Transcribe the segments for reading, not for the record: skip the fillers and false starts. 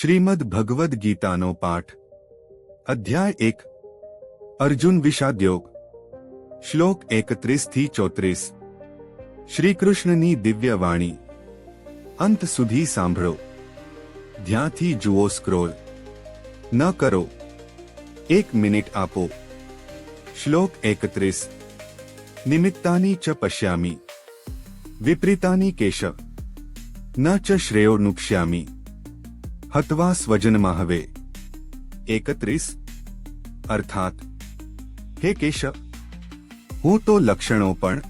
શ્રીમદ ભગવદ્ ગીતાનો પાઠ અધ્યાય 1 અર્જુન વિષાદયોગ શ્લોક 31 થી 34 શ્રીકૃષ્ણની દિવ્ય વાણી અંત સુધી સાંભળો ધ્યાનથી જુઓ સ્ક્રોલ ન કરો 1 મિનિટ આપો શ્લોક 31 નિમિત્તાની ચ પશ્યામિ વિપરીતાની કેશવ ન ચ શ્રેયો નુક્ષ્યામિ હત્વા સ્વજનમાહવે 31 અર્થાત હે કેશવ હું તો લક્ષણો પણ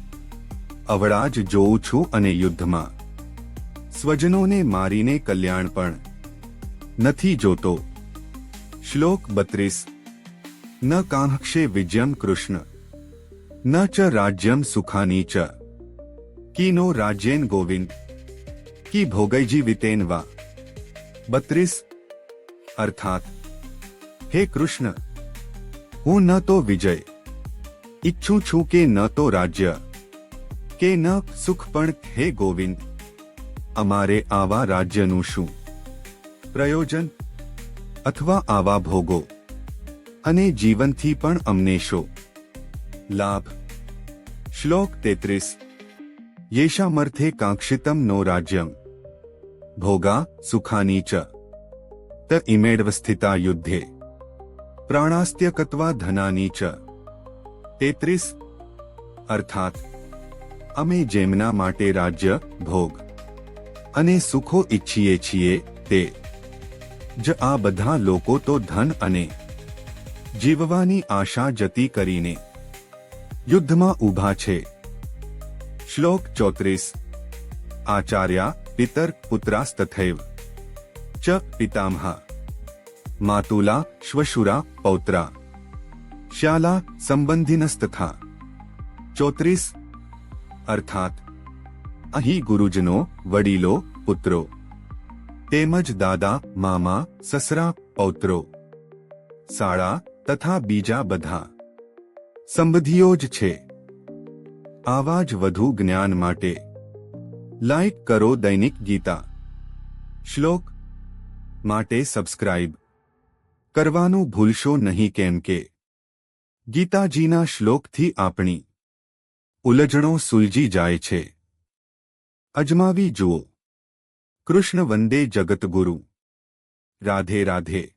અવળા જ જોઉં છું અને યુદ્ધમાં સ્વજનોને મારીને કલ્યાણ પણ નથી જોતો શ્લોક 32 ન કાંક્ષે વિજયમ કૃષ્ણ ન ચ રાજ્યમ સુખાની ચ કીનો રાજ્યેન ગોવિંદ કી ભોગૈજીવિતેન વા 32 અર્થાત હે કૃષ્ણ હું ન તો વિજય ઈચ્છું છું કે ન તો રાજ્ય કે ન સુખ પણ હે ગોવિંદ અમારે આવા રાજ્યનું શું પ્રયોજન અથવા આવા ભોગો અને જીવનથી પણ અમને શો લાભ શ્લોક 33 યેષામર્થે કાંક્ષિતમ નો રાજ્યમ ભોગા સુખાની ચ ત ઇમેડવસ્થિતા યુદ્ધે પ્રાણાસ્ત્યકત્વા ધનાની ચ 33 અર્થાત અમે જેમના માટે રાજ્ય ભોગ અને સુખો ઈચ્છીએ છીએ તે જ આ બધા લોકો તો ધન અને જીવવાની આશા જતી કરીને યુદ્ધમાં ઊભા છે શ્લોક 34 આચાર્યા પિતર પુત્રાસ્તથૈવ ચ પિતામહા માતુલા શ્વશુરા પૌત્રા શ્યાલા સંબંધિનસ્તથા 34 અર્થાત અહીં ગુરુજનો વડીલો પુત્રો તેમજ દાદા મામા સસરા પૌત્રો સાળા તથા બીજા બધા સંબંધીઓ જ છે આવા જ વધુ જ્ઞાન માટે લાઈક કરો દૈનિક ગીતા શ્લોક માટે સબસ્ક્રાઇબ કરવાનું ભૂલશો નહીં કેમ કે ગીતાજીના શ્લોકથી આપણી ઉલઝણો સુલજી જાય છે અજમાવી જુઓ કૃષ્ણ વંદે જગતગુરુ રાધે રાધે।